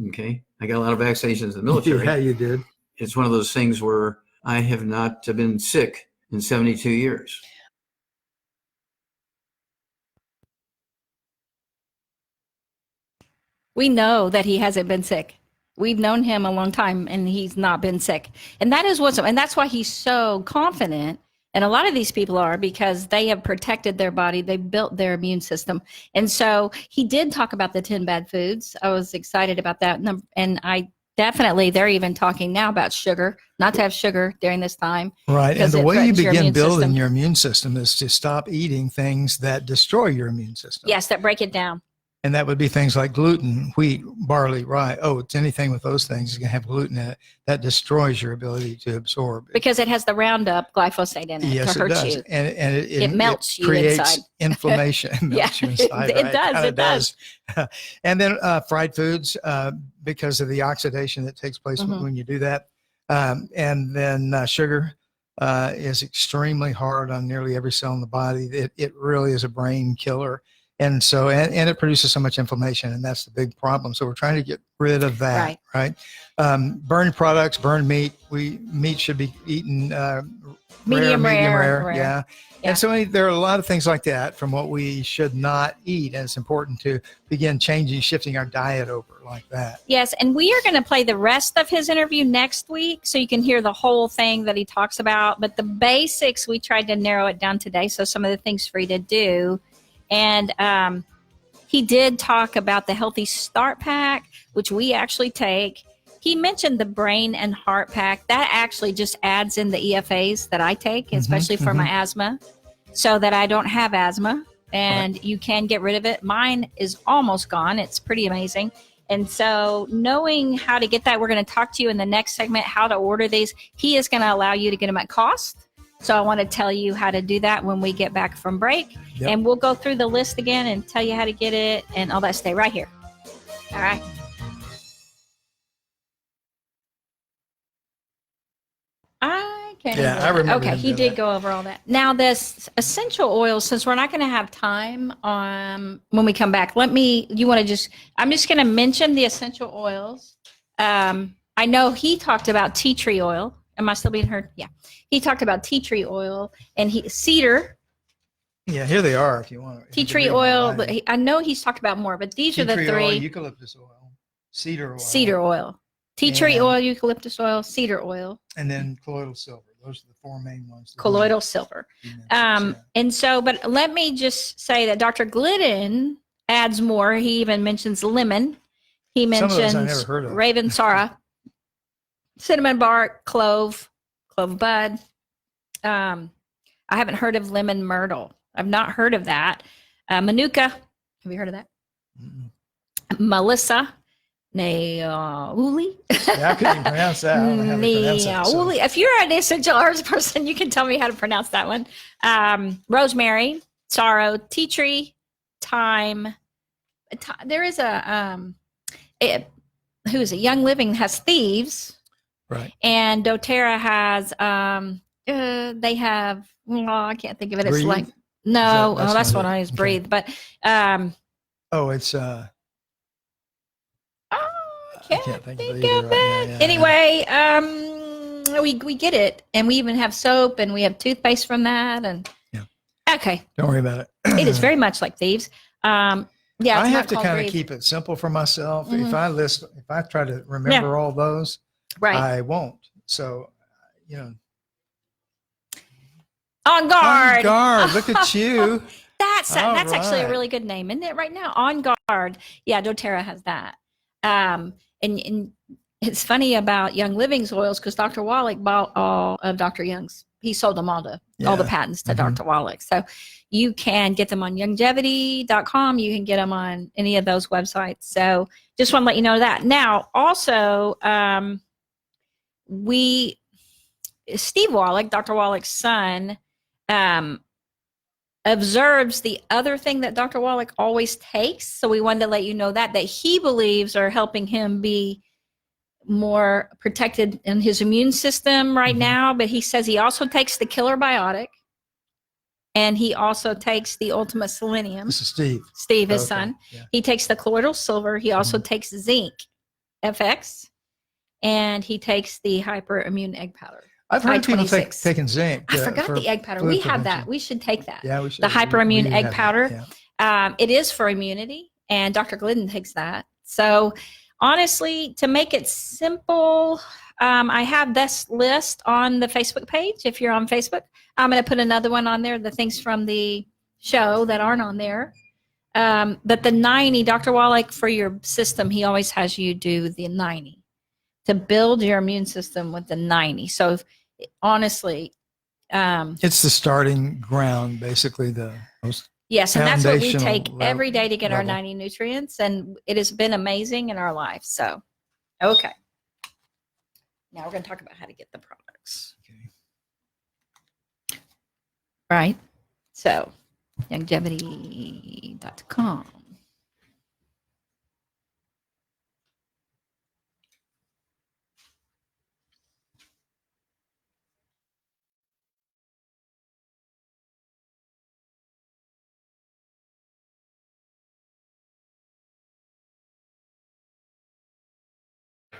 Okay. I got a lot of vaccinations in the military. Yeah, you did. It's one of those things where I have not been sick in 72 years. We know that he hasn't been sick. We've known him a long time and he's not been sick. And that is and that's why he's so confident. And a lot of these people are, because they have protected their body. They've built their immune system. And so he did talk about the 10 bad foods. I was excited about that. And I definitely, they're even talking now about sugar, not to have sugar during this time. Right. And the way you begin building system. your immune system is to stop eating things that destroy your immune system. Yes, that break it down. And that would be things like gluten, wheat, barley, rye, oats, anything with those things is going to have gluten in it. That destroys your ability to absorb. Because it has the Roundup glyphosate in it Yes, to hurt it does. you. And It melts you creates inside. inflammation. It melts you inside. It does. It does. And then fried foods, because of the oxidation that takes place when you do that. And then sugar is extremely hard on nearly every cell in the body. It really is a brain killer. And so, and it produces so much inflammation, and that's the big problem. So we're trying to get rid of that, right? Burned products, burned meat. Meat should be eaten medium rare. Yeah. And so there are a lot of things like that from what we should not eat. And it's important to begin shifting our diet over like that. Yes. And we are going to play the rest of his interview next week, so you can hear the whole thing that he talks about. But the basics, we tried to narrow it down today. So some of the things for you to do. And he did talk about the Healthy Start Pack, which we actually take. He mentioned the Brain and Heart Pack. That actually just adds in the EFAs that I take, especially for my asthma, so that I don't have asthma. And you can get rid of it. Mine is almost gone. It's pretty amazing. And so knowing how to get that, we're going to talk to you in the next segment, how to order these. He is going to allow you to get them at cost. So I want to tell you how to do that when we get back from break. Yep. And we'll go through the list again and tell you how to get it and all that. Stay right here. All right. I remember. Okay, he did go over all that. Now, this essential oils, since we're not going to have time when we come back, I'm just going to mention the essential oils. I know he talked about tea tree oil. Am I still being heard? Yeah. He talked about tea tree oil and cedar. Yeah, here they are if you want. Tea tree oil. I know he's talked about more, but these are the three. Oil, eucalyptus oil, cedar oil. Cedar oil. Tea tree oil, eucalyptus oil, cedar oil. And then colloidal silver. Those are the four main ones. Colloidal silver. And so, but let me just say that Dr. Glidden adds more. He even mentions lemon. He mentions Ravensara, cinnamon bark, clove bud, I haven't heard of lemon myrtle. I've not heard of that. Manuka. Have you heard of that? Mm-mm. Melissa. Nauli. Yeah, I couldn't even pronounce that. I don't know how to pronounce that. So. Nauli. If you're an essential herbs person, you can tell me how to pronounce that one. Rosemary, sorrow, tea tree, thyme. There is who is it? Young Living has thieves. Right. And doTERRA has, they have, I can't think of it. It's Breathe? like, no, that's not what it. I use, Okay. breathe. But, It's I can't think of it think either of right now. it. Yeah, Anyway, we get it, and we even have soap, and we have toothpaste from that, and Yeah. Okay, Don't worry about it. it is very much like thieves. Yeah, it's I have not to called kind of breathe. keep it simple for myself. Mhm. If I try to remember all those, Right. I won't. So, On guard. On guard. Look at you. That's All actually a right. really good name, isn't it? Right now, On Guard. Yeah, doTERRA has that. And it's funny about Young Living's oils because Dr. Wallach bought all of Dr. Young's. He sold them all the patents to Mhm. Dr. Wallach. So you can get them on longevity.com. You can get them on any of those websites. So just want to let you know that. Now, also, Steve Wallach, Dr. Wallach's son, observes the other thing that Dr. Wallach always takes. So we wanted to let you know that he believes are helping him be more protected in his immune system right Mhm. now. But he says he also takes the killer biotic and he also takes the ultimate selenium. This is Steve. Steve, his Okay. son. Yeah. He takes the colloidal silver. He also takes zinc FX and he takes the hyperimmune egg powder. I've heard people I-26. taking zinc. I forgot for the egg powder. fluid We have that. prevention. We should take that. Yeah, we should. The hyperimmune We egg have that, powder. yeah. It is for immunity, and Dr. Glidden takes that. So, honestly, to make it simple, I have this list on the Facebook page. If you're on Facebook, I'm going to put another one on there. The things from the show that aren't on there. But the 90, Dr. Wallach, for your system, he always has you do the 90 to build your immune system with the 90. So, honestly, It's the starting ground, basically the most. yes, and that's what we Foundational take every day to get our level. 90 nutrients, and it has been amazing in our life. So, okay. Now we're going to talk about how to get the products. Okay. Right? So, longevity.com.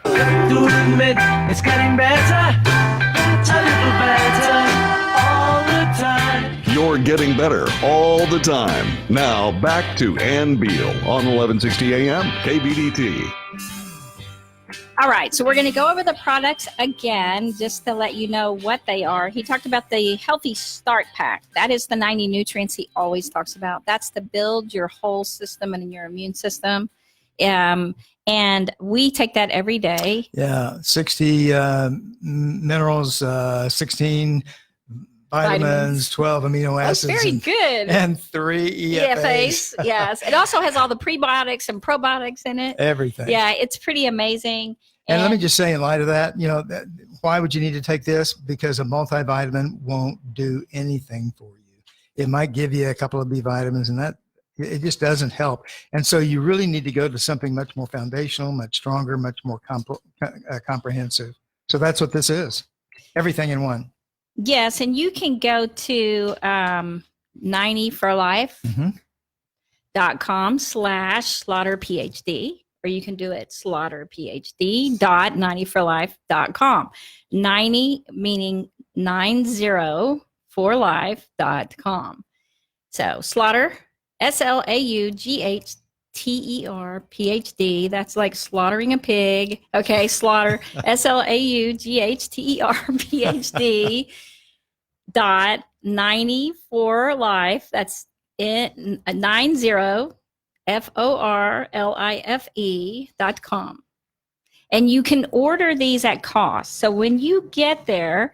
To admit it's getting better, a little better all the time. You're getting better all the time. Now back to Ann Beal on 1160 AM KBDT. All right, so we're going to go over the products again just to let you know what they are. He talked about the Healthy Start Pack. That is the 90 nutrients he always talks about. That's to build your whole system and your immune system. And we take that every day. Yeah, 60 minerals, 16 vitamins, 12 amino That's acids, very good. and 3 EFAs. Yes. It also has all the prebiotics and probiotics in it. Everything. Yeah, it's pretty amazing. And let me just say, in light of that, why would you need to take this? Because a multivitamin won't do anything for you. It might give you a couple of B vitamins, and that it just doesn't help. And so you really need to go to something much more foundational, much stronger, much more comprehensive. So that's what this is. Everything in one. Yes, and you can go to 90forlife.com/slaughterphd, or you can do it slaughterphd.90forlife.com. 90 meaning 90forlife.com. So slaughter, SLAUGHTER PhD. That's like slaughtering a pig. Okay, slaughter, SLAUGHTER PhD. .90forlife. That's it. 90forlife.com. And you can order these at cost. So when you get there,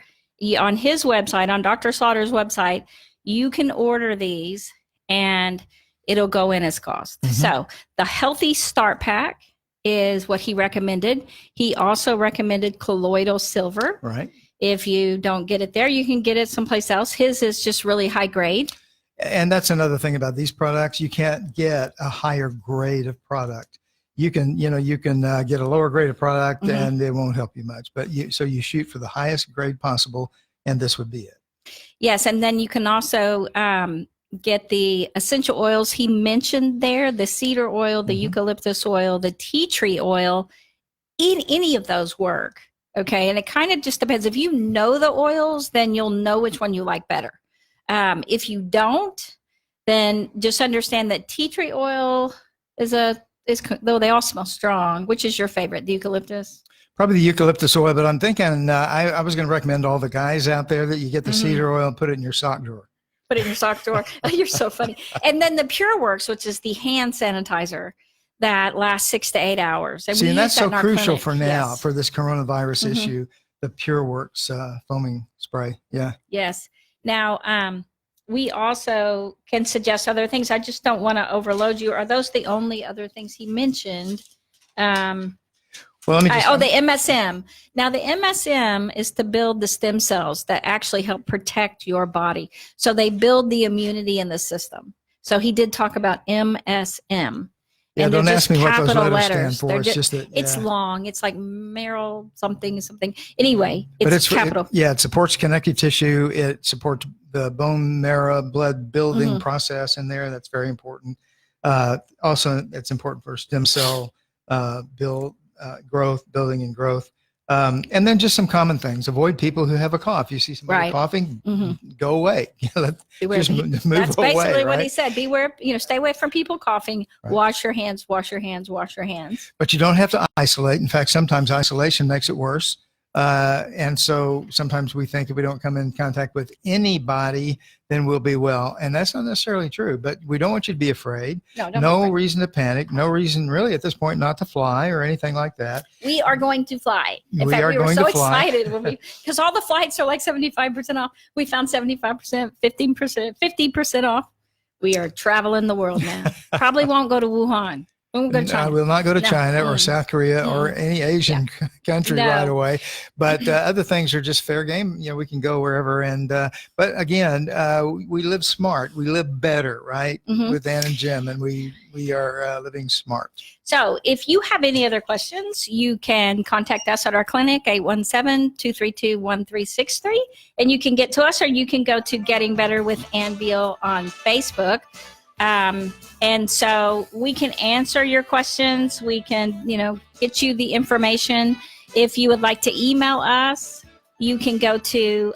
on his website, on Dr. Slaughter's website, you can order these and it'll go in as cost. Mm-hmm. So the Healthy Start Pack is what he recommended. He also recommended colloidal silver. Right. If you don't get it there, you can get it someplace else. His is just really high grade. And that's another thing about these products. You can't get a higher grade of product. You can get a lower grade of product Mm-hmm. and it won't help you much. But so you shoot for the highest grade possible, and this would be it. Yes, and then you can also get the essential oils he mentioned there, the cedar oil, the Mm-hmm. eucalyptus oil, the tea tree oil. Any of those work, okay? And it kind of just depends. If you know the oils, then you'll know which one you like better. If you don't, then just understand that tea tree oil is though they all smell strong. Which is your favorite, the eucalyptus? Probably the eucalyptus oil, but I'm thinking I was going to recommend all the guys out there that you get the Mm-hmm. cedar oil and put it in your sock drawer. Put it in your sock drawer. Oh, you're so funny. And then the Pure Works, which is the hand sanitizer that lasts 6 to 8 hours. And See, and that's so crucial for now, Yes. for this coronavirus Mhm. issue, the Pure Works foaming spray. Yeah. Yes. Now, we also can suggest other things. I just don't want to overload you. Are those the only other things he mentioned? Well, let me just, The MSM. Now, the MSM is to build the stem cells that actually help protect your body. So they build the immunity in the system. So he did talk about MSM. yeah, and they're don't ask just me what those capital letters letters. stand for. They're It's just that It's yeah. long. It's like Meryl something. Anyway, But it's capital. it supports connective tissue. It supports the bone marrow blood building Mm-hmm. process in there. That's very important. Also, it's important for stem cell building and growth. And then just some common things. Avoid people who have a cough. You see somebody Right. coughing, Mhm. go away. Beware. Just move That's away. basically what Right? he said. Beware, stay away from people coughing. Right. Wash your hands, wash your hands, wash your hands. But you don't have to isolate. In fact, sometimes isolation makes it worse. And so sometimes we think if we don't come in contact with anybody, then we'll be well. And that's not necessarily true, but we don't want you to be afraid. No No reason to panic. No reason really at this point not to fly or anything like that. We are going to fly. In We fact, are we were going so to fly. excited because all the flights are like 75% off. We found 75%, 15%, 50% off. We are traveling the world now. Probably won't go to Wuhan. Won't go to I China. will not go to No. China or Mm. South Korea or any Asian country No. right away. But other things are just fair game. We can go wherever. And but again, we live smart. We live better, right? Mhm. With Ann and Jim, and we are living smart. So if you have any other questions, you can contact us at our clinic, 817-232-1363. And you can get to us, or you can go to Getting Better with Ann Beal on Facebook. And so we can answer your questions. We can, get you the information. If you would like to email us, you can go to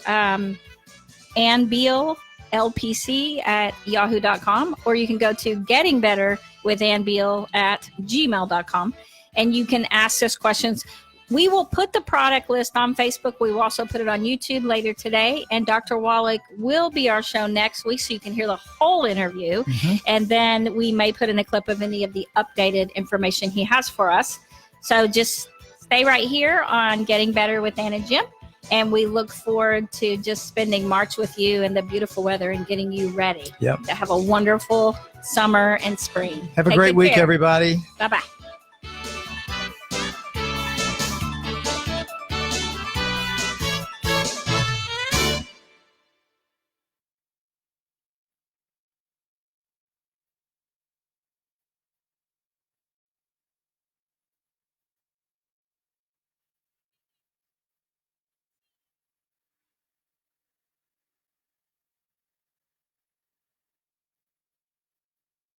annbeallpc@yahoo.com, or you can go to gettingbetterwithannbeal@gmail.com, and you can ask us questions. We will put the product list on Facebook. We will also put it on YouTube later today. And Dr. Wallach will be our show next week, so you can hear the whole interview. Mhm. And then we may put in a clip of any of the updated information he has for us. So just stay right here on Getting Better with Ann and Jim. And we look forward to just spending March with you in the beautiful weather and getting you ready Yep. to have a wonderful summer and spring. Have a Take great good week, care. everybody. Bye-bye.